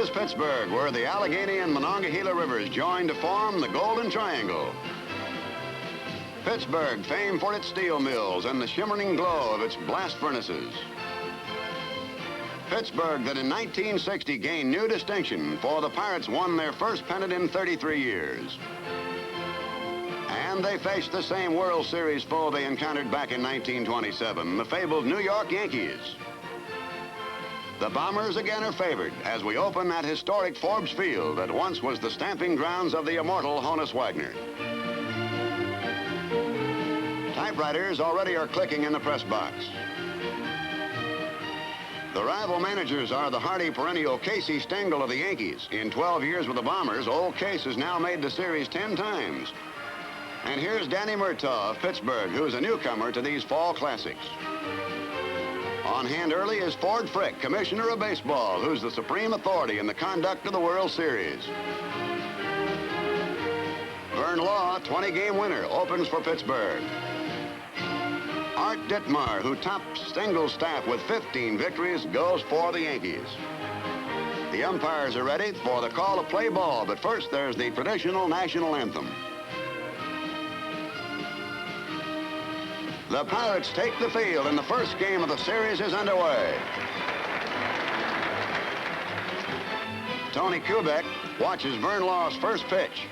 is Pittsburgh, where the Allegheny and Monongahela rivers join to form the Golden Triangle. Pittsburgh, famed for its steel mills and the shimmering glow of its blast furnaces. Pittsburgh that in 1960 gained new distinction, for the Pirates won their first pennant in 33 years. And they faced the same World Series foe they encountered back in 1927, the fabled New York Yankees. The Bombers again are favored as we open that historic Forbes Field that once was the stamping grounds of the immortal Honus Wagner. Typewriters already are clicking in the press box. The rival managers are the hardy perennial Casey Stengel of the Yankees. In 12 years with the Bombers, old Case has now made the series 10 times. And here's Danny Murtaugh of Pittsburgh, who's a newcomer to these fall classics. On hand early is Ford Frick, commissioner of baseball, who's the supreme authority in the conduct of the World Series. Vern Law, 20-game winner, opens for Pittsburgh. Art Ditmar, who tops Stengel's staff with 15 victories, goes for the Yankees. The umpires are ready for the call to play ball, but first there's the traditional national anthem. The Pirates take the field, and the first game of the series is underway. Tony Kubek watches Vern Law's first pitch.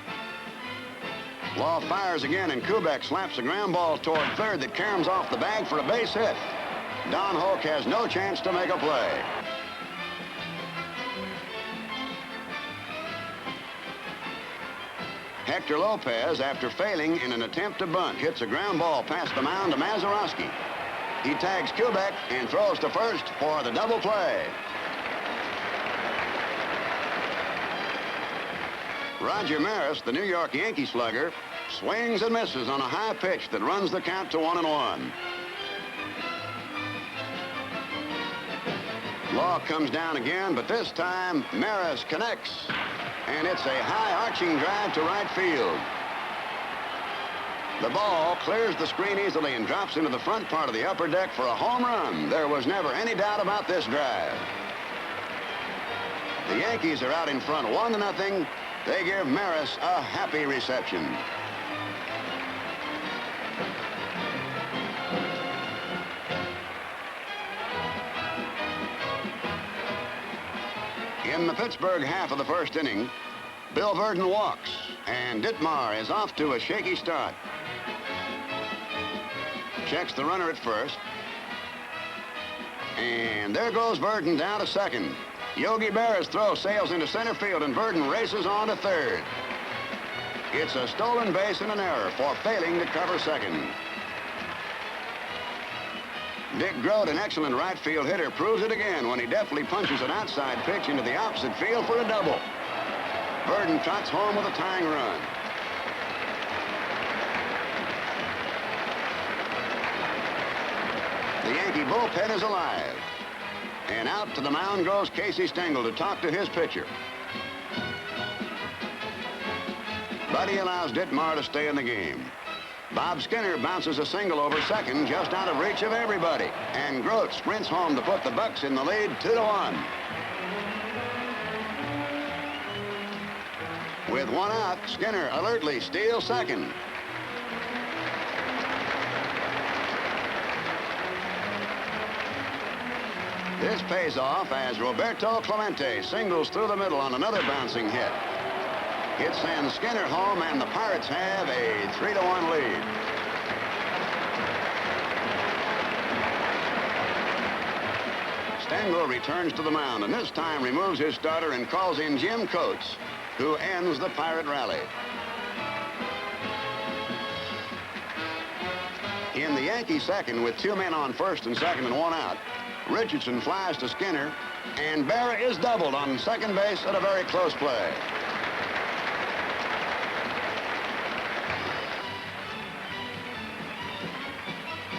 Law fires again, and Kubek slaps a ground ball toward third that caroms off the bag for a base hit. Don Hoke has no chance to make a play. Hector Lopez, after failing in an attempt to bunt, hits a ground ball past the mound to Mazeroski. He tags Kubek and throws to first for the double play. Roger Maris, the New York Yankee slugger, swings and misses on a high pitch that runs the count to 1-1. Law comes down again, but this time Maris connects, and it's a high arching drive to right field. The ball clears the screen easily and drops into the front part of the upper deck for a home run. There was never any doubt about this drive. The Yankees are out in front 1-0. They give Maris a happy reception. In the Pittsburgh half of the first inning, Bill Verdon walks, and Ditmar is off to a shaky start. Checks the runner at first. And there goes Verdon down to second. Yogi Berra's throw sails into center field, and Verdon races on to third. It's a stolen base and an error for failing to cover second. Dick Grote, an excellent right field hitter, proves it again when he deftly punches an outside pitch into the opposite field for a double. Verdon trots home with a tying run. The Yankee bullpen is alive. And out to the mound goes Casey Stengel to talk to his pitcher. But he allows Ditmar to stay in the game. Bob Skinner bounces a single over second, just out of reach of everybody. And Grote sprints home to put the Bucks in the lead 2-1. With one out, Skinner alertly steals second. This pays off as Roberto Clemente singles through the middle on another bouncing hit. It sends Skinner home, and the Pirates have a 3-1 lead. Stengel returns to the mound, and this time removes his starter and calls in Jim Coates, who ends the Pirate rally. In the Yankee second, with 2 men on first and second and 1 out, Richardson flies to Skinner, and Berra is doubled on second base at a very close play.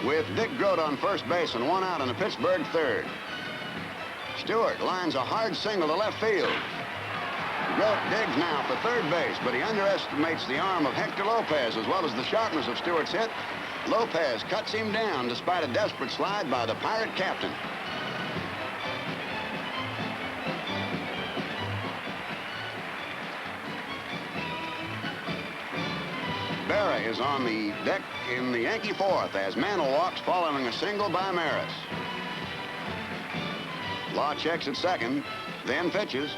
With Dick Grote on first base and 1 out in the Pittsburgh third, Stewart lines a hard single to left field. Grote digs now for third base, but he underestimates the arm of Hector Lopez as well as the sharpness of Stewart's hit. Lopez cuts him down despite a desperate slide by the Pirate captain. is on the deck in the Yankee fourth as Mantle walks following a single by Maris. Law checks at second, then pitches.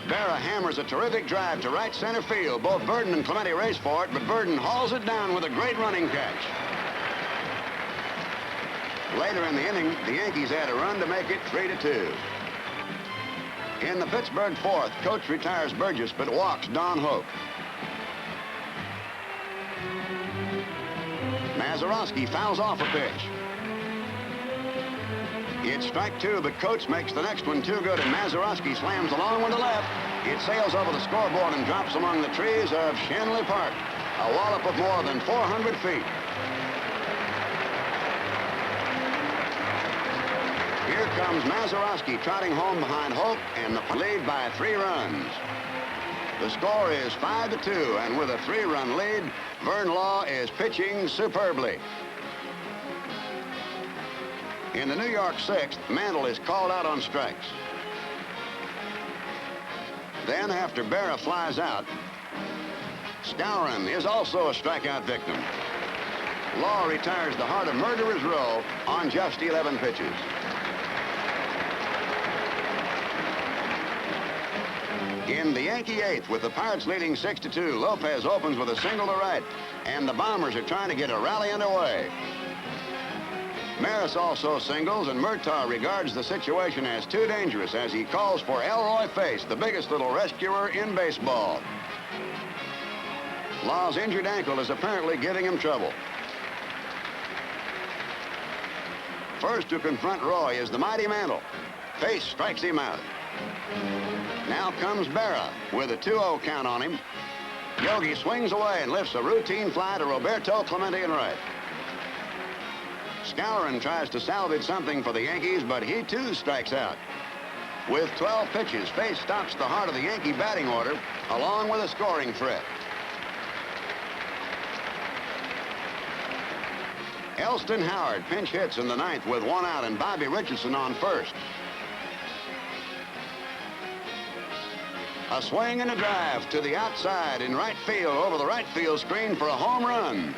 Berra hammers a terrific drive to right center field. Both Burden and Clemente race for it, but Burden hauls it down with a great running catch. Later in the inning, the Yankees add a run to make it 3-2. In the Pittsburgh fourth, coach retires Burgess but walks Don Hoke. Mazeroski fouls off a pitch. It's strike two, but coach makes the next one too good, and Mazeroski slams a long one to left. It sails over the scoreboard and drops among the trees of Shenley Park, a wallop of more than 400 feet. Here comes Mazeroski trotting home behind Hope, and the lead by 3 runs. The score is 5-2, and with a 3-run lead, Vern Law is pitching superbly. In the New York sixth, Mantle is called out on strikes. Then, after Berra flies out, Skowron is also a strikeout victim. Law retires the Heart of Murderers Row on just 11 pitches. In the Yankee eighth, with the Pirates leading 6-2, Lopez opens with a single to right, and the Bombers are trying to get a rally underway. Maris also singles, and Murtaugh regards the situation as too dangerous as he calls for Elroy Face, the biggest little rescuer in baseball. Law's injured ankle is apparently giving him trouble. First to confront Roy is the mighty Mantle. Face strikes him out. Now comes Berra with a 2-0 count on him. Yogi swings away and lifts a routine fly to Roberto Clemente in right. Skowron tries to salvage something for the Yankees, but he too strikes out. With 12 pitches, Face stops the heart of the Yankee batting order, along with a scoring threat. Elston Howard pinch hits in the ninth with 1 out and Bobby Richardson on first. A swing and a drive to the outside in right field over the right field screen for a home run,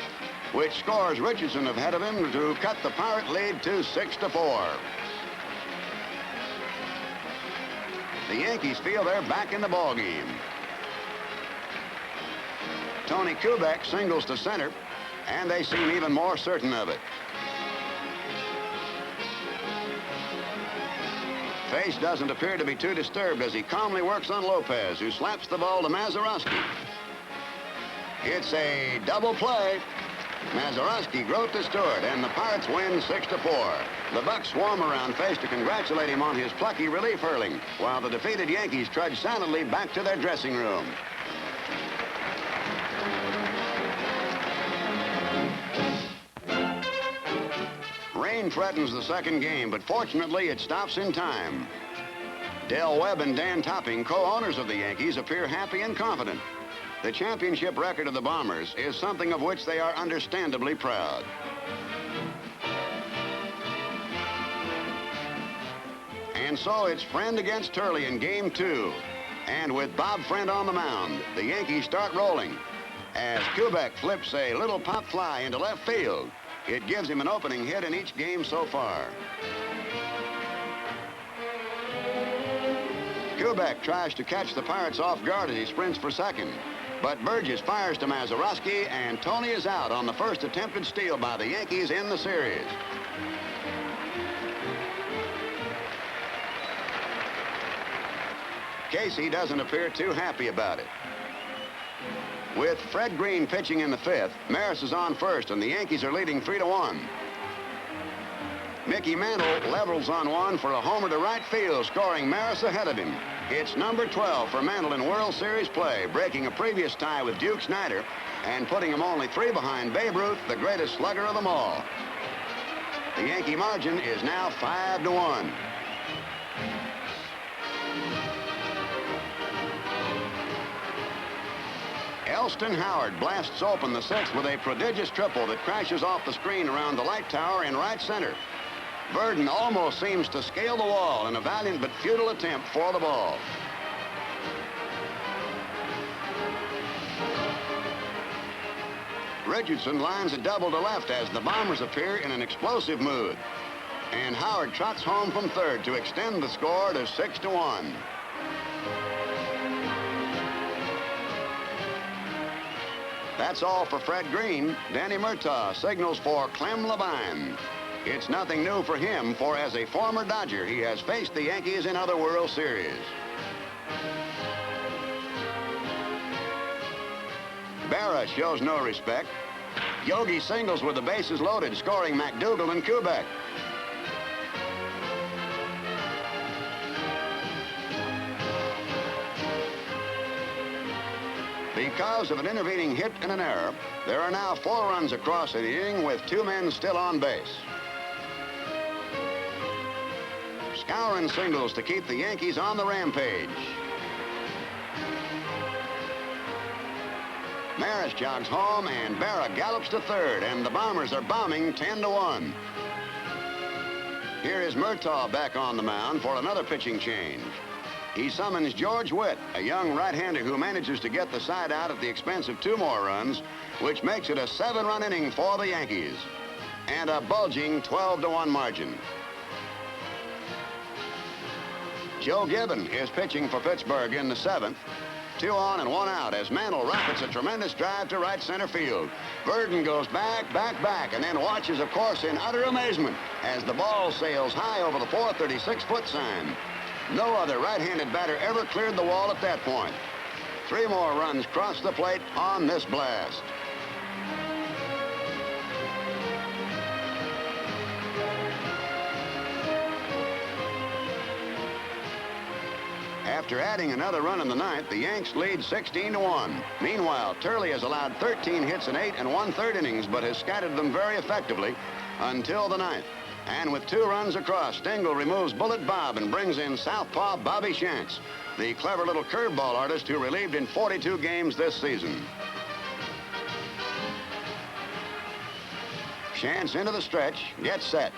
which scores Richardson ahead of him to cut the Pirate lead to 6-4. The Yankees feel they're back in the ballgame. Tony Kubek singles to center, and they seem even more certain of it. Face doesn't appear to be too disturbed as he calmly works on Lopez, who slaps the ball to Mazeroski. It's a double play. Mazeroski groat to Stewart, and the Pirates win 6-4. The Bucks swarm around Face to congratulate him on his plucky relief hurling, while the defeated Yankees trudge silently back to their dressing room. Rain threatens the second game, but fortunately it stops in time. Del Webb and Dan Topping, co-owners of the Yankees, appear happy and confident. The championship record of the Bombers is something of which they are understandably proud. And so it's Friend against Turley in Game 2. And with Bob Friend on the mound, the Yankees start rolling as Kubek flips a little pop fly into left field. It gives him an opening hit in each game so far. Kubek tries to catch the Pirates off guard as he sprints for second. But Burgess fires to Mazeroski, and Tony is out on the first attempted steal by the Yankees in the series. Casey doesn't appear too happy about it. With Fred Green pitching in the fifth, Maris is on first, and the Yankees are leading 3-1. Mickey Mantle levels on one for a homer to right field, scoring Maris ahead of him. It's number 12 for Mantle in World Series play, breaking a previous tie with Duke Snider and putting him only 3 behind Babe Ruth, the greatest slugger of them all. The Yankee margin is now 5-1. Elston Howard blasts open the sixth with a prodigious triple that crashes off the screen around the light tower in right center. Burden almost seems to scale the wall in a valiant but futile attempt for the ball. Richardson lines a double to left as the Bombers appear in an explosive mood. And Howard trots home from third to extend the score to 6-1. That's all for Fred Green. Danny Murtaugh signals for Clem Levine. It's nothing new for him, for as a former Dodger, he has faced the Yankees in other World Series. Berra shows no respect. Yogi singles with the bases loaded, scoring McDougal and Kubek. Because of an intervening hit and an error, there are now 4 runs across the inning with 2 men still on base. Skowron singles to keep the Yankees on the rampage. Maris jogs home and Berra gallops to third, and the Bombers are bombing 10-1. Here is Murtaugh back on the mound for another pitching change. He summons George Witt, a young right-hander who manages to get the side out at the expense of 2 more runs, which makes it a 7-run inning for the Yankees and a bulging 12-1 margin. Joe Gibbon is pitching for Pittsburgh in the 7th. 2 on and 1 out as Mantle rockets a tremendous drive to right center field. Burden goes back, and then watches, of course, in utter amazement as the ball sails high over the 436-foot sign. No other right-handed batter ever cleared the wall at that point. 3 more runs cross the plate on this blast. After adding another run in the 9th, the Yanks lead 16-1. Meanwhile, Turley has allowed 13 hits in 8 1/3 innings, but has scattered them very effectively until the 9th. And with 2 runs across, Stengel removes Bullet Bob and brings in southpaw Bobby Shantz, the clever little curveball artist who relieved in 42 games this season. Shantz into the stretch, gets set.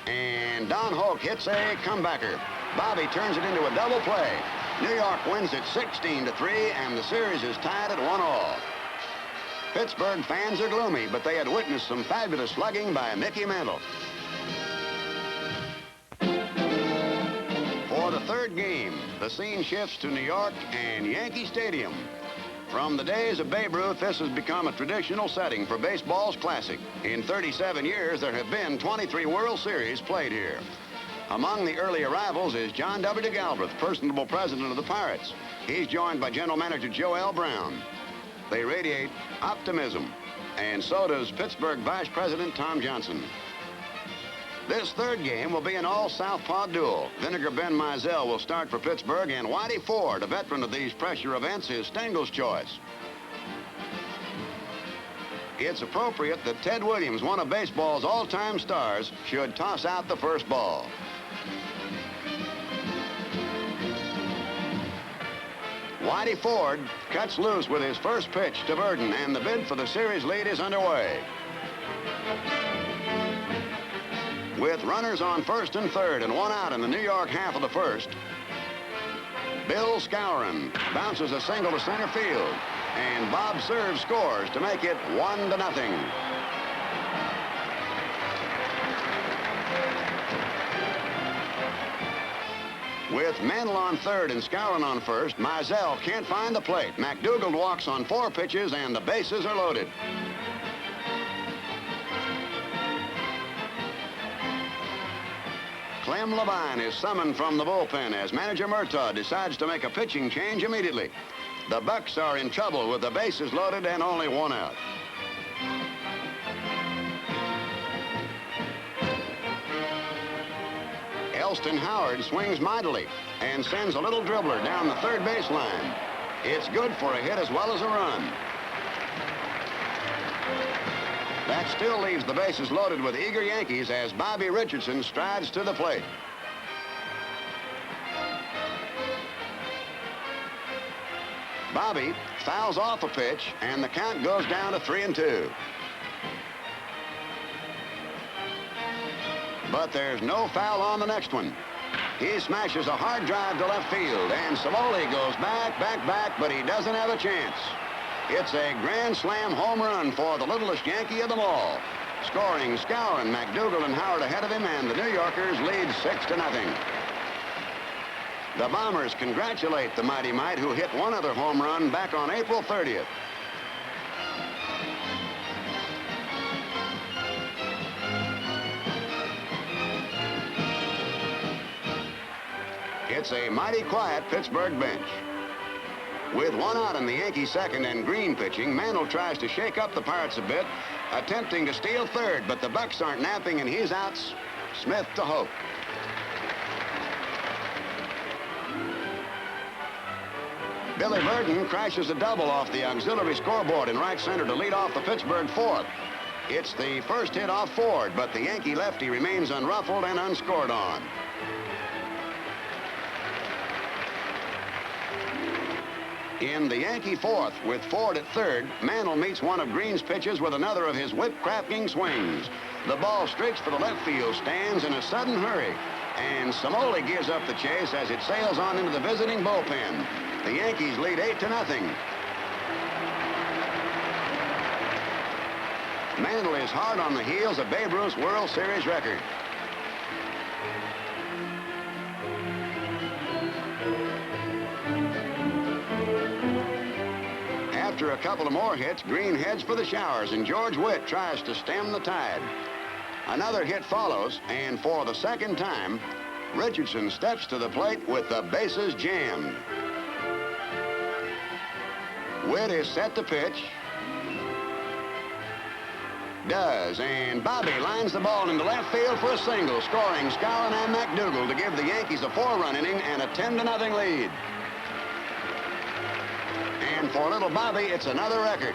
And Don Hoak hits a comebacker. Bobby turns it into a double play. New York wins it 16-3, and the series is tied at 1-1. Pittsburgh fans are gloomy, but they had witnessed some fabulous slugging by Mickey Mantle. For the 3rd game, the scene shifts to New York and Yankee Stadium. From the days of Babe Ruth, this has become a traditional setting for baseball's classic. In 37 years, there have been 23 World Series played here. Among the early arrivals is John W. Galbraith, personable president of the Pirates. He's joined by general manager Joe L. Brown. They radiate optimism, and so does Pittsburgh Vice President Tom Johnson. This 3rd game will be an all-southpaw duel. Vinegar Ben Mizell will start for Pittsburgh, and Whitey Ford, a veteran of these pressure events, is Stengel's choice. It's appropriate that Ted Williams, one of baseball's all-time stars, should toss out the first ball. Whitey Ford cuts loose with his first pitch to Burden, and the bid for the series lead is underway. With runners on 1st and 3rd and 1 out in the New York half of the 1st, Bill Skowron bounces a single to center field, and Bob Cerv scores to make it 1-0. With Mantle on 3rd and Skowron on 1st, Mizell can't find the plate. McDougal walks on 4 pitches, and the bases are loaded. Clem Levine is summoned from the bullpen as manager Murtaugh decides to make a pitching change immediately. The Bucks are in trouble with the bases loaded and only 1 out. Elston Howard swings mightily and sends a little dribbler down the 3rd base line. It's good for a hit as well as a run. That still leaves the bases loaded with eager Yankees as Bobby Richardson strides to the plate. Bobby fouls off a pitch, and the count goes down to 3-2. But there's no foul on the next one. He smashes a hard drive to left field, and Civoli goes back, but he doesn't have a chance. It's a grand slam home run for the littlest Yankee of them all. Scoring Skowron, McDougald, and Howard ahead of him, and the New Yorkers lead 6-0. The Bombers congratulate the Mighty Mite, who hit one other home run back on April 30th. It's a mighty quiet Pittsburgh bench. With one out in the Yankee second and Green pitching, Mantle tries to shake up the Pirates a bit, attempting to steal third, but the Bucks aren't napping and he's out. Smith to Hope. Billy Burton crashes a double off the auxiliary scoreboard in right center to lead off the Pittsburgh fourth. It's the first hit off Ford, but the Yankee lefty remains unruffled and unscored on. In the Yankee fourth, with Ford at third, Mantle meets one of Green's pitches with another of his whip-cracking swings. The ball streaks for the left field stands in a sudden hurry, and Samoli gives up the chase as it sails on into the visiting bullpen. The Yankees lead 8-0. Mantle is hard on the heels of Babe Ruth's World Series record. After a couple of more hits, Green heads for the showers, and George Witt tries to stem the tide. Another hit follows, and for the second time, Richardson steps to the plate with the bases jammed. Witt is set to pitch. Does, and Bobby lines the ball into left field for a single, scoring Skowron and McDougald to give the Yankees a 4-run inning and a 10-0 lead. And for little Bobby, it's another record.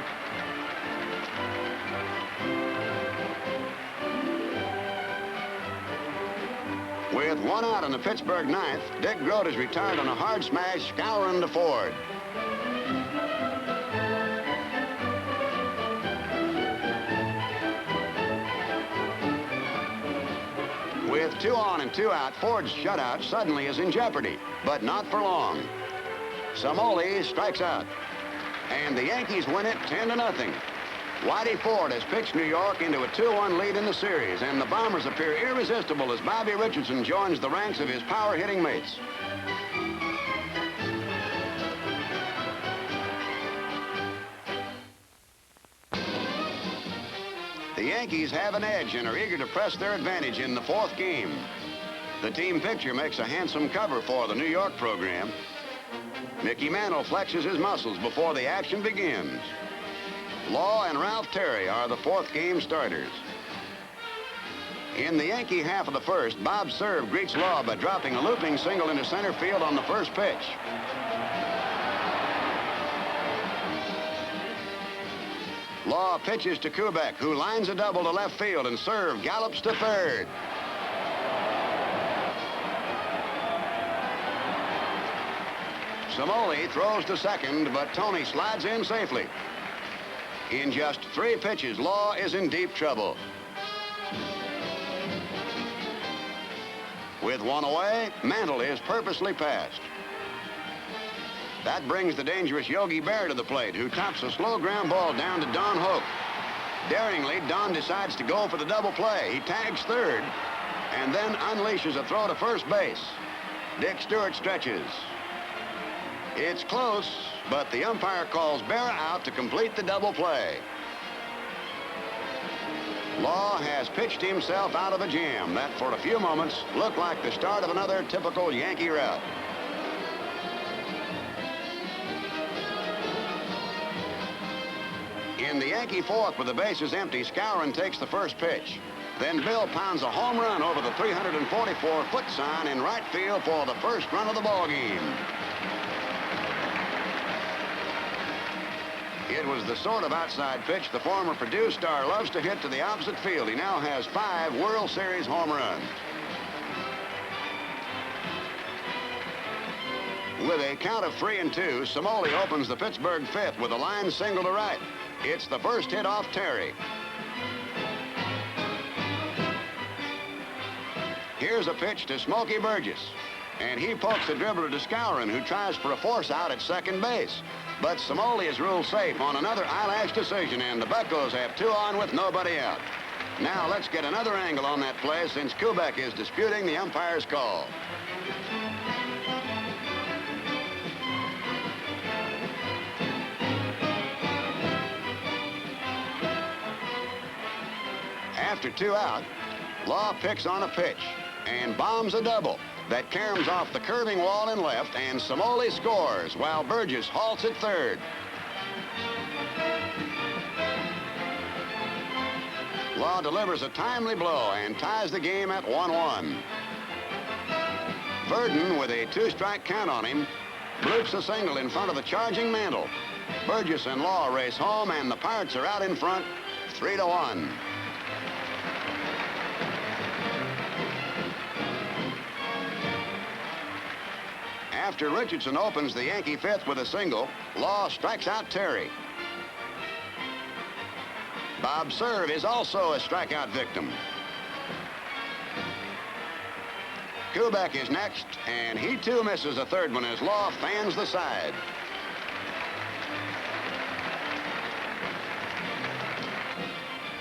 With one out in the Pittsburgh ninth, Dick Groat is retired on a hard smash, Skowron to Ford. With 2 on and 2 out, Ford's shutout suddenly is in jeopardy, but not for long. Samoli strikes out, and the Yankees win it 10-0. Whitey Ford has pitched New York into a 2-1 lead in the series, and the Bombers appear irresistible as Bobby Richardson joins the ranks of his power-hitting mates. The Yankees have an edge and are eager to press their advantage in the fourth game. The team picture makes a handsome cover for the New York program. Mickey Mantle flexes his muscles before the action begins. Law and Ralph Terry are the fourth game starters. In the Yankee half of the first, Bob Cerv greets Law by dropping a looping single into center field on the first pitch. Law pitches to Kubek, who lines a double to left field, and Cerv gallops to third. Samoli throws to second, but Tony slides in safely. In just 3 pitches, Law is in deep trouble. With 1 away, Mantle is purposely passed. That brings the dangerous Yogi Berra to the plate, who tops a slow ground ball down to Don Hope. Daringly, Don decides to go for the double play. He tags third and then unleashes a throw to first base. Dick Stewart stretches. It's close, but the umpire calls Berra out to complete the double play. Law has pitched himself out of a jam that for a few moments looked like the start of another typical Yankee rout. In the Yankee fourth, with the bases empty, Skowron takes the first pitch. Then Bill pounds a home run over the 344-foot sign in right field for the first run of the ball game. It was the sort of outside pitch the former Purdue star loves to hit to the opposite field. He now has 5 World Series home runs. With a count of 3-2, Samoli opens the Pittsburgh fifth with a line single to right. It's the first hit off Terry. Here's a pitch to Smokey Burgess. And he pokes the dribbler to Skowron, who tries for a force out at second base. But Cimoli is ruled safe on another eyelash decision, and the Buccos have 2 on with nobody out. Now let's get another angle on that play since Kubek is disputing the umpire's call. After 2 out, Law picks on a pitch and bombs a double that caroms off the curving wall in left, and Cimoli scores while Burgess halts at third. Law delivers a timely blow and ties the game at 1-1. Verdon, with a 2-strike count on him, bloops a single in front of the charging Mantle. Burgess and Law race home, and the Pirates are out in front, 3-1. After Richardson opens the Yankee fifth with a single, Law strikes out Terry. Bob Cerv is also a strikeout victim. Kubek is next, and he too misses a third one as Law fans the side.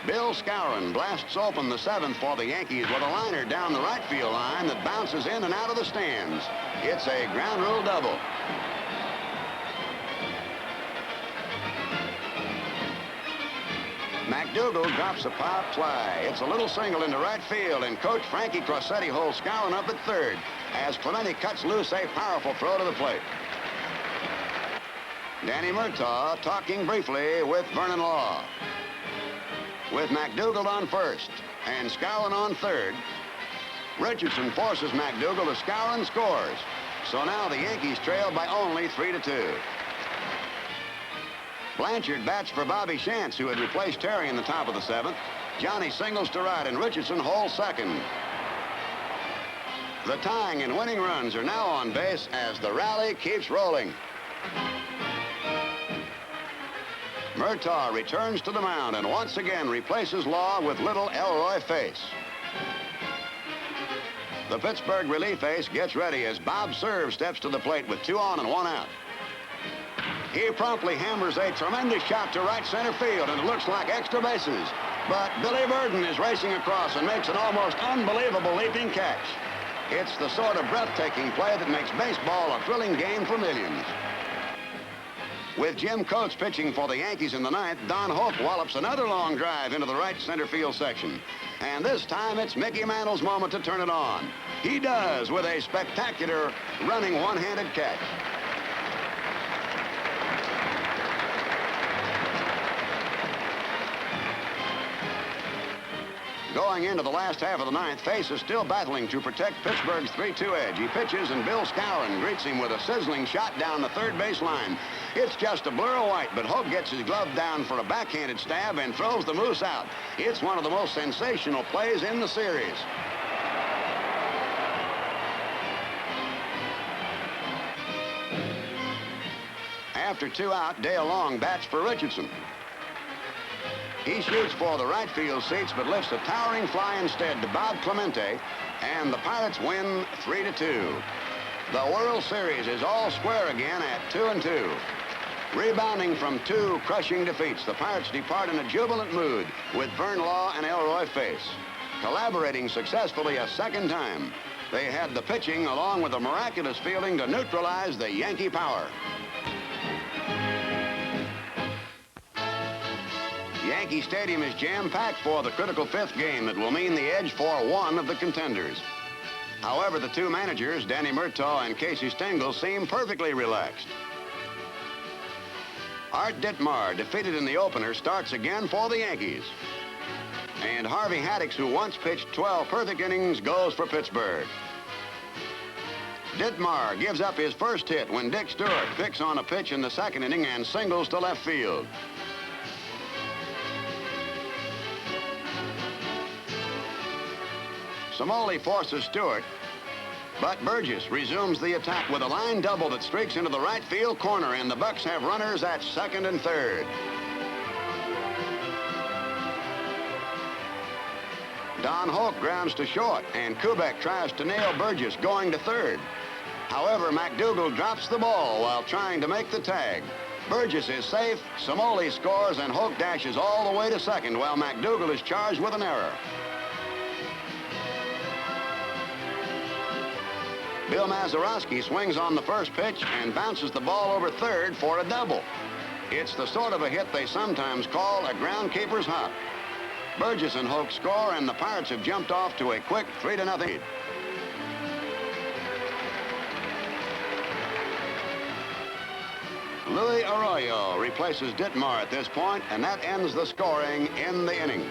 Bill Skowron blasts open the 7th for the Yankees with a liner down the right field line that bounces in and out of the stands. It's a ground rule double. McDougal drops a pop fly. It's a little single into right field, and Coach Frankie Crosetti holds Skowron up at third as Clemente cuts loose a powerful throw to the plate. Danny Murtaugh talking briefly with Vernon Law. With McDougal on first and Skowron on third, Richardson forces McDougal to Skowron scores. So now the Yankees trail by only 3-2. Blanchard bats for Bobby Shantz, who had replaced Terry in the top of the 7th. Johnny singles to right, and Richardson holds second. The tying and winning runs are now on base as the rally keeps rolling. Murtaugh returns to the mound and once again replaces Law with little Elroy Face. The Pittsburgh relief ace gets ready as Bob Cerv steps to the plate with 2 on and 1 out. He promptly hammers a tremendous shot to right center field, and it looks like extra bases. But Billy Verdon is racing across and makes an almost unbelievable leaping catch. It's the sort of breathtaking play that makes baseball a thrilling game for millions. With Jim Coates pitching for the Yankees in the 9th, Don Hoak wallops another long drive into the right center field section. And this time it's Mickey Mantle's moment to turn it on. He does with a spectacular running one-handed catch. Going into the last half of the 9th, Face is still battling to protect Pittsburgh's 3-2 edge. He pitches, and Bill Skowron greets him with a sizzling shot down the third base line. It's just a blur of white, but Hope gets his glove down for a backhanded stab and throws the moose out. It's one of the most sensational plays in the series. After 2 out, Dale Long bats for Richardson. He shoots for the right field seats, but lifts a towering fly instead to Bob Clemente, and the Pirates win 3-2. The World Series is all square again at 2-2. Rebounding from 2 crushing defeats, the Pirates depart in a jubilant mood with Vern Law and Elroy Face. Collaborating successfully a second time, they had the pitching along with a miraculous fielding to neutralize the Yankee power. Yankee Stadium is jam-packed for the critical 5th game that will mean the edge for one of the contenders. However, the 2 managers, Danny Murtaugh and Casey Stengel, seem perfectly relaxed. Art Ditmar, defeated in the opener, starts again for the Yankees. And Harvey Haddix, who once pitched 12 perfect innings, goes for Pittsburgh. Ditmar gives up his first hit when Dick Stewart picks on a pitch in the 2nd inning and singles to left field. Cimoli forces Stewart, but Burgess resumes the attack with a line double that streaks into the right field corner, and the Bucks have runners at 2nd and 3rd. Don Hoak grounds to short, and Kubek tries to nail Burgess going to 3rd. However, McDougal drops the ball while trying to make the tag. Burgess is safe, Cimoli scores, and Hoke dashes all the way to second while McDougal is charged with an error. Bill Mazeroski swings on the first pitch and bounces the ball over third for a double. It's the sort of a hit they sometimes call a groundkeeper's hop. Burgess and Hoke score, and the Pirates have jumped off to a quick 3-0 lead. Louis Arroyo replaces Ditmar at this point, and that ends the scoring in the inning.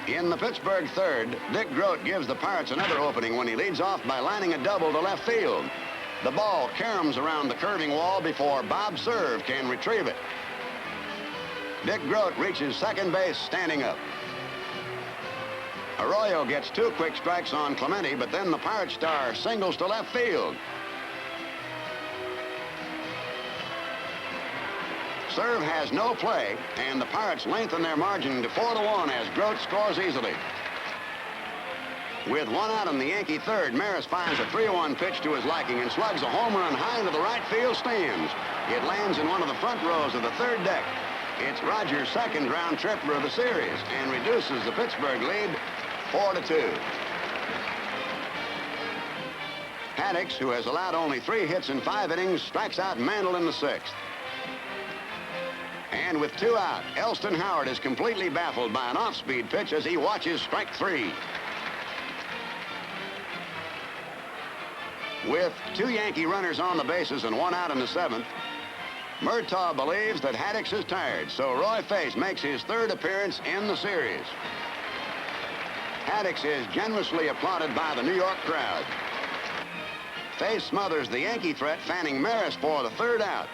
In the Pittsburgh third, Dick Groat gives the Pirates another opening when he leads off by lining a double to left field. The ball caroms around the curving wall before Bob Cerv can retrieve it. Dick Groat reaches second base standing up. Arroyo gets 2 quick strikes on Clemente, but then the Pirate star singles to left field. Cerv has no play, and the Pirates lengthen their margin to 4-1 as Groat scores easily. With 1 out in the Yankee third, Maris finds a 3-1 pitch to his liking and slugs a home run high into the right field stands. It lands in one of the front rows of the third deck. It's Rogers' second round tripper of the series and reduces the Pittsburgh lead 4-2. Haddix, who has allowed only 3 hits in 5 innings, strikes out Mantle in the 6th. And with 2 out, Elston Howard is completely baffled by an off-speed pitch as he watches strike 3. With 2 Yankee runners on the bases and 1 out in the 7th, Murtaugh believes that Haddix is tired, so Roy Face makes his 3rd appearance in the series. Haddix is generously applauded by the New York crowd. Face smothers the Yankee threat, fanning Maris for the 3rd out.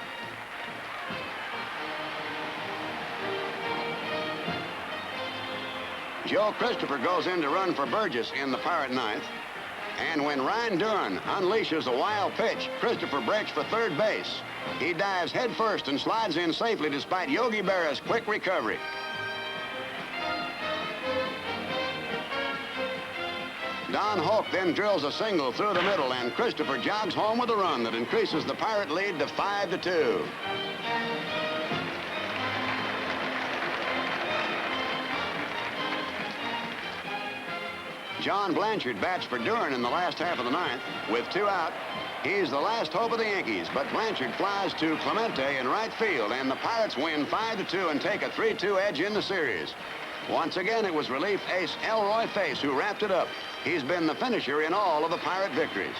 Joe Christopher goes in to run for Burgess in the Pirate 9th. And when Ryan Duran unleashes a wild pitch, Christopher breaks for third base. He dives headfirst and slides in safely despite Yogi Berra's quick recovery. Don Hoke then drills a single through the middle, and Christopher jogs home with a run that increases the Pirate lead to 5-2. John Blanchard bats for Duran in the last half of the 9th. With 2 out, he's the last hope of the Yankees, but Blanchard flies to Clemente in right field, and the Pirates win 5-2 and take a 3-2 edge in the series. Once again, it was relief ace Elroy Face who wrapped it up. He's been the finisher in all of the Pirate victories.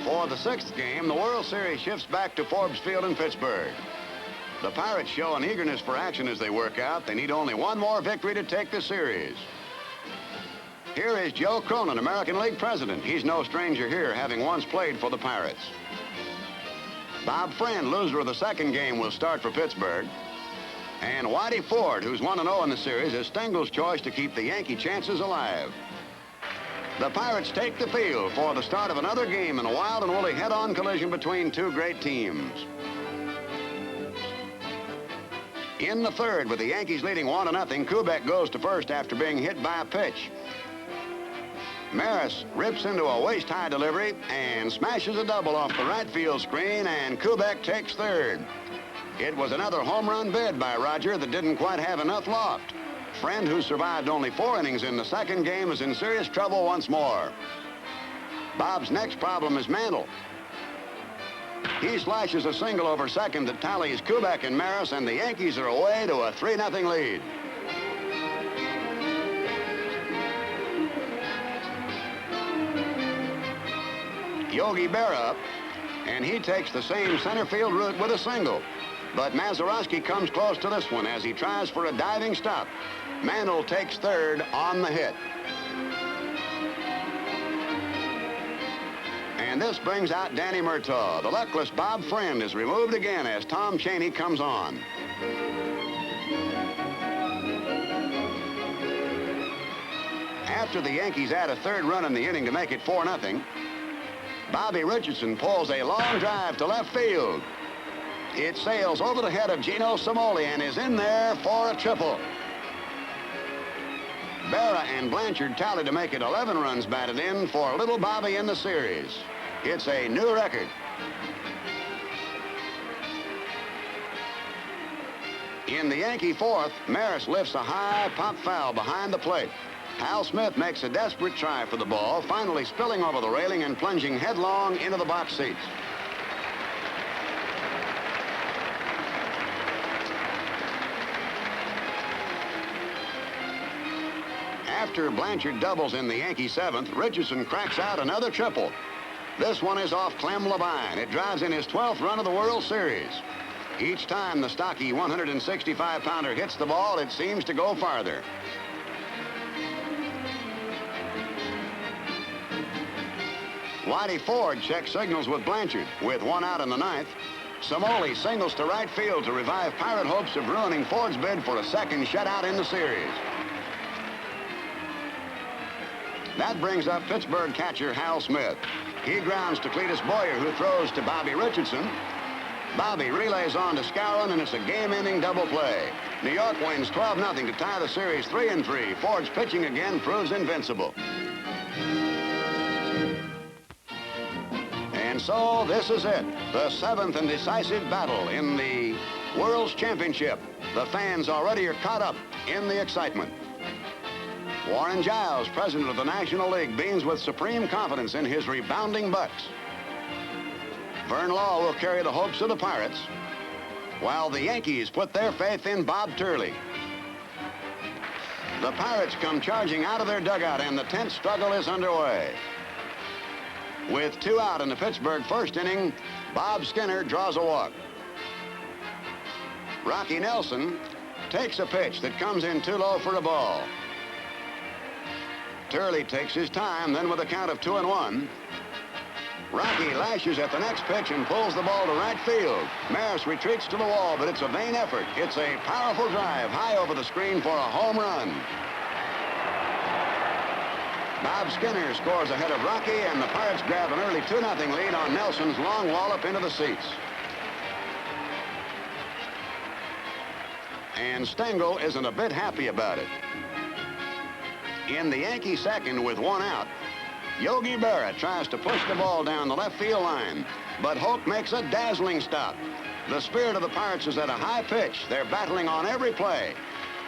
For the 6th game, the World Series shifts back to Forbes Field in Pittsburgh. The Pirates show an eagerness for action as they work out. They need only 1 more victory to take the series. Here is Joe Cronin, American League president. He's no stranger here, having once played for the Pirates. Bob Friend, loser of the 2nd game, will start for Pittsburgh. And Whitey Ford, who's 1-0 in the series, is Stengel's choice to keep the Yankee chances alive. The Pirates take the field for the start of another game in a wild and woolly head-on collision between 2 great teams. In the 3rd, with the Yankees leading 1-0, Kubek goes to first after being hit by a pitch. Maris rips into a waist-high delivery and smashes a double off the right field screen, and Kubek takes 3rd. It was another home run bid by Roger that didn't quite have enough loft. Friend, who survived only 4 innings in the 2nd game, is in serious trouble once more. Bob's next problem is Mantle. He slashes a single over second that tallies Kubek and Maris, and the Yankees are away to a 3-0 lead. Yogi Berra up, and he takes the same center field route with a single. But Mazeroski comes close to this one as he tries for a diving stop. Mantle takes 3rd on the hit. And this brings out Danny Murtaugh. The luckless Bob Friend is removed again as Tom Chaney comes on. After the Yankees add a 3rd run in the inning to make it 4-0, Bobby Richardson pulls a long drive to left field. It sails over the head of Gino Cimoli and is in there for a triple. Berra and Blanchard tally to make it 11 runs batted in for Little Bobby in the series. It's a new record. In the Yankee fourth, Maris lifts a high pop foul behind the plate. Hal Smith makes a desperate try for the ball, finally spilling over the railing and plunging headlong into the box seats. After Blanchard doubles in the Yankee seventh, Richardson cracks out another triple. This one is off Clem Labine. It drives in his 12th run of the World Series. Each time the stocky 165-pounder hits the ball, it seems to go farther. Whitey Ford checks signals with Blanchard. With one out in the ninth, Cimoli singles to right field to revive Pirate hopes of ruining Ford's bid for a second shutout in the series. That brings up Pittsburgh catcher Hal Smith. He grounds to Cletus Boyer, who throws to Bobby Richardson. Bobby relays on to Skowron, and it's a game-ending double play. New York wins 12-0 to tie the series 3-3. Ford's pitching again proves invincible. And so this is it, the seventh and decisive battle in the World's Championship. The fans already are caught up in the excitement. Warren Giles, president of the National League, beams with supreme confidence in his rebounding Bucks. Vern Law will carry the hopes of the Pirates, while the Yankees put their faith in Bob Turley. The Pirates come charging out of their dugout, and the tense struggle is underway. With 2 out in the Pittsburgh first inning, Bob Skinner draws a walk. Rocky Nelson takes a pitch that comes in too low for a ball. Turley takes his time, then with a count of 2-1, Rocky lashes at the next pitch and pulls the ball to right field. Maris retreats to the wall, but it's a vain effort. It's a powerful drive high over the screen for a home run. Bob Skinner scores ahead of Rocky, and the Pirates grab an early 2-0 lead on Nelson's long wallop into the seats. And Stengel isn't a bit happy about it. In the Yankee second with 1 out, Yogi Berra tries to push the ball down the left field line, but Hoke makes a dazzling stop. The spirit of the Pirates is at a high pitch. They're battling on every play.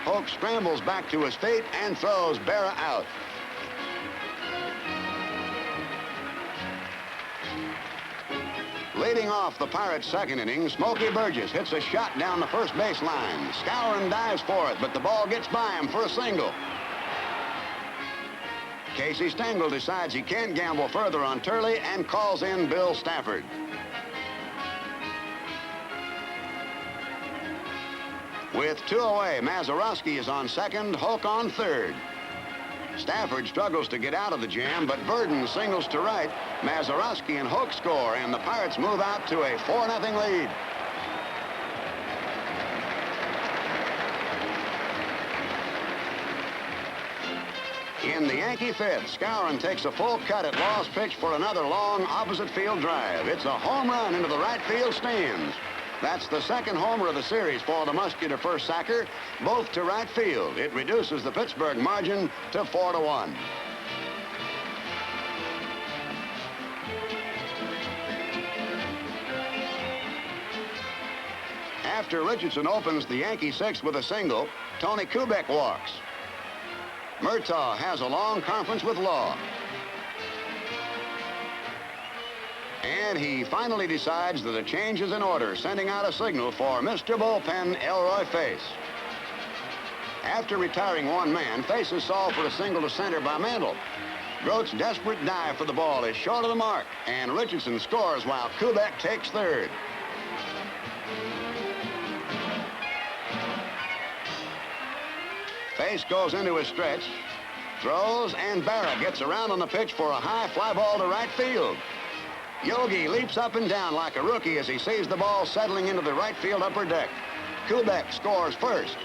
Hoke scrambles back to his feet and throws Berra out. Leading off the Pirates' second inning, Smokey Burgess hits a shot down the first base line. Skowron dives for it, but the ball gets by him for a single. Casey Stengel decides he can't gamble further on Turley and calls in Bill Stafford. With 2 away, Mazeroski is on second, Hoke on third. Stafford struggles to get out of the jam, but Verdon singles to right. Mazeroski and Hoke score, and the Pirates move out to a 4-0 lead. In the Yankee fifth, Skowron takes a full cut at Law's pitch for another long opposite field drive. It's a home run into the right field stands. That's the second homer of the series for the Musketeer first sacker, both to right field. It reduces the Pittsburgh margin to 4-1. After Richardson opens the Yankee sixth with a single, Tony Kubek walks. Murtaugh has a long conference with Law. And he finally decides that a change is in order, sending out a signal for Mr. Bullpen Elroy Face. After retiring one man, Face is solved for a single to center by Mantle. Grote's desperate dive for the ball is short of the mark, and Richardson scores while Kubek takes third. Face goes into his stretch, throws, and Berra gets around on the pitch for a high fly ball to right field. Yogi leaps up and down like a rookie as he sees the ball settling into the right field upper deck. Kubek scores first.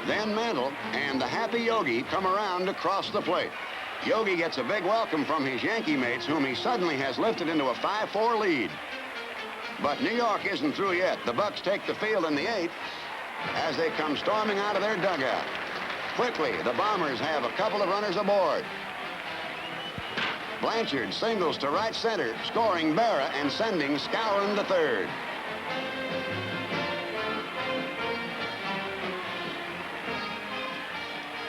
Then Mantle and the happy Yogi come around to cross the plate. Yogi gets a big welcome from his Yankee mates, whom he suddenly has lifted into a 5-4 lead. But New York isn't through yet. The Bucks take the field in the 8th as they come storming out of their dugout. Quickly, the Bombers have a couple of runners aboard. Blanchard singles to right center, scoring Berra and sending Skowron to third.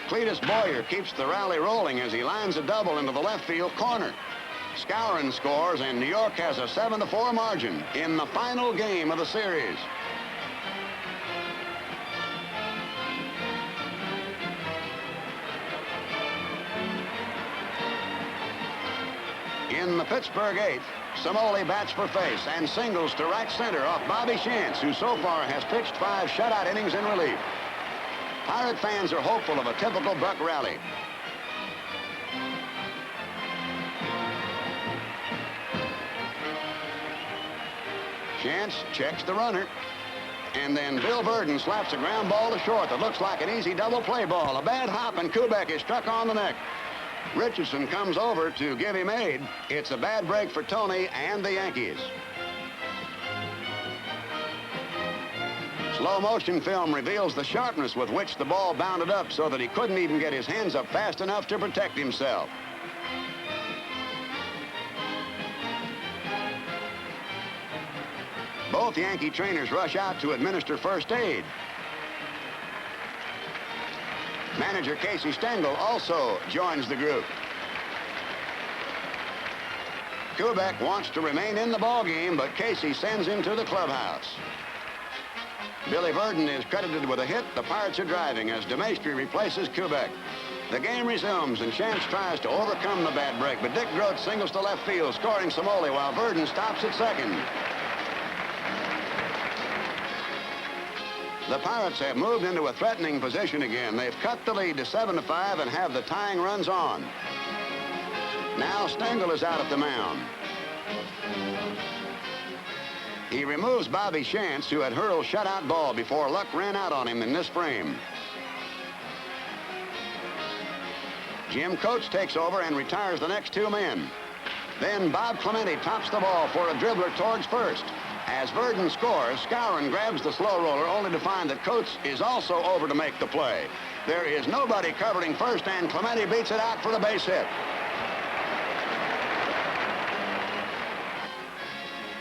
Cletus Boyer keeps the rally rolling as he lines a double into the left field corner. Skowron scores, and New York has a 7-4 margin in the final game of the series. In the Pittsburgh 8th, Cimoli bats for face and singles to right center off Bobby Shantz, who so far has pitched 5 shutout innings in relief. Pirate fans are hopeful of a typical Buck rally. Shantz checks the runner. And then Bill Burden slaps a ground ball to short that looks like an easy double play ball. A bad hop, and Kubek is struck on the neck. Richardson comes over to give him aid. It's a bad break for Tony and the Yankees. Slow motion film reveals the sharpness with which the ball bounded up so that he couldn't even get his hands up fast enough to protect himself. Both Yankee trainers rush out to administer first aid. Manager Casey Stengel also joins the group. Kubek wants to remain in the ballgame, but Casey sends him to the clubhouse. Billy Burden is credited with a hit. The Pirates are driving as DeMaestri replaces Kubek. The game resumes, and Shantz tries to overcome the bad break, but Dick Groat singles to left field, scoring Cimoli, while Burden stops at second. The Pirates have moved into a threatening position again. They've cut the lead to 7-5 and have the tying runs on. Now Stengel is out at the mound. He removes Bobby Shantz, who had hurled shutout ball before luck ran out on him in this frame. Jim Coates takes over and retires the next 2 men. Then Bob Clemente tops the ball for a dribbler towards first. As Burden scores, Skowron grabs the slow roller, only to find that Coates is also over to make the play. There is nobody covering first, and Clemente beats it out for the base hit.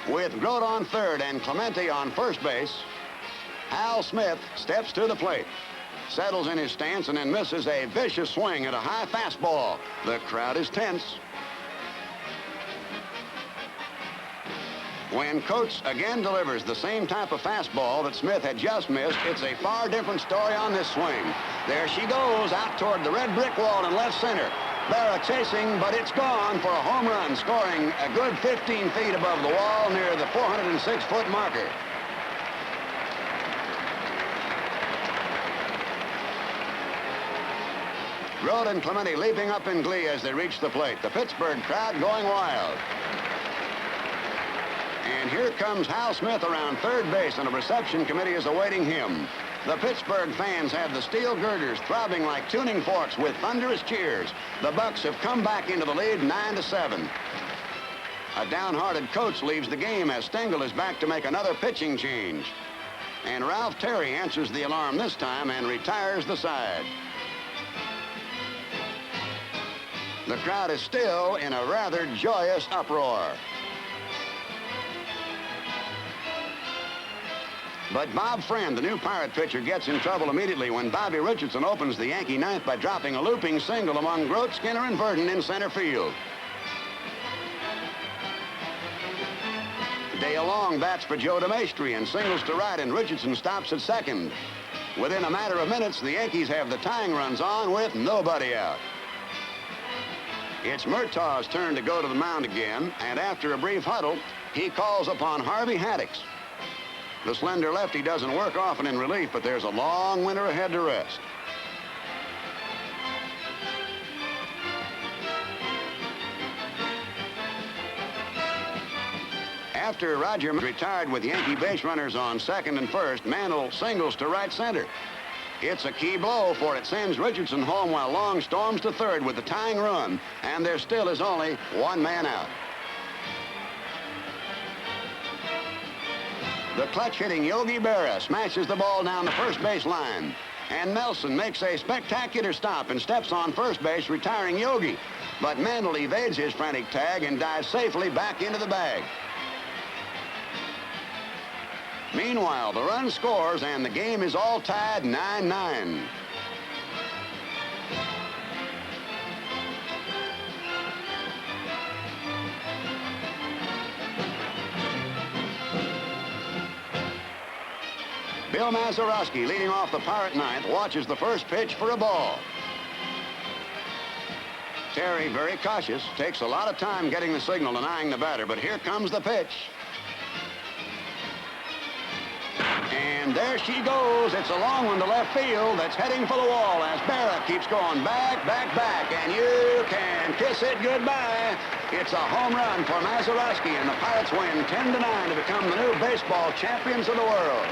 With Groat on third and Clemente on first base, Hal Smith steps to the plate, settles in his stance, and then misses a vicious swing at a high fastball. The crowd is tense. When Coates again delivers the same type of fastball that Smith had just missed, it's a far different story on this swing. There she goes out toward the red brick wall in left center. Berra chasing, but it's gone for a home run, scoring a good 15 feet above the wall near the 406-foot marker. Groat and Clemente leaping up in glee as they reach the plate. The Pittsburgh crowd going wild. And here comes Hal Smith around third base, and a reception committee is awaiting him. The Pittsburgh fans have the steel girders throbbing like tuning forks with thunderous cheers. The Bucks have come back into the lead 9-7. A downhearted Coates leaves the game as Stengel is back to make another pitching change. And Ralph Terry answers the alarm this time and retires the side. The crowd is still in a rather joyous uproar. But Bob Friend, the new Pirate pitcher, gets in trouble immediately when Bobby Richardson opens the Yankee ninth by dropping a looping single among Groat, Skinner, and Burden in center field. Dale Long bats for Joe DeMaestri and singles to right, and Richardson stops at second. Within a matter of minutes, the Yankees have the tying runs on with nobody out. It's Murtaugh's turn to go to the mound again, and after a brief huddle, he calls upon Harvey Haddix. The slender lefty doesn't work often in relief, but there's a long winter ahead to rest. After Roger retired with Yankee base runners on second and first, Mantle singles to right center. It's a key blow, for it sends Richardson home while Long storms to third with the tying run, and there still is only one man out. The clutch-hitting Yogi Berra smashes the ball down the first base line, and Nelson makes a spectacular stop and steps on first base, retiring Yogi. But Mantle evades his frantic tag and dives safely back into the bag. Meanwhile, the run scores and the game is all tied 9-9. Bill Mazeroski, leading off the Pirate ninth, watches the first pitch for a ball. Terry, very cautious, takes a lot of time getting the signal and eyeing the batter, but here comes the pitch. And there she goes. It's a long one to left field that's heading for the wall as Berra keeps going back, back, back, and you can kiss it goodbye. It's a home run for Mazeroski, and the Pirates win 10-9 to become the new baseball champions of the world.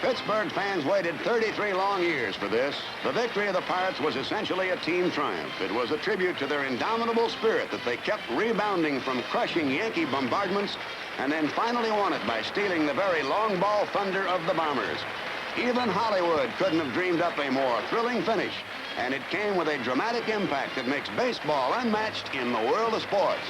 Pittsburgh fans waited 33 long years for this. The victory of the Pirates was essentially a team triumph. It was a tribute to their indomitable spirit that they kept rebounding from crushing Yankee bombardments and then finally won it by stealing the very long ball thunder of the Bombers. Even Hollywood couldn't have dreamed up a more thrilling finish, and it came with a dramatic impact that makes baseball unmatched in the world of sports.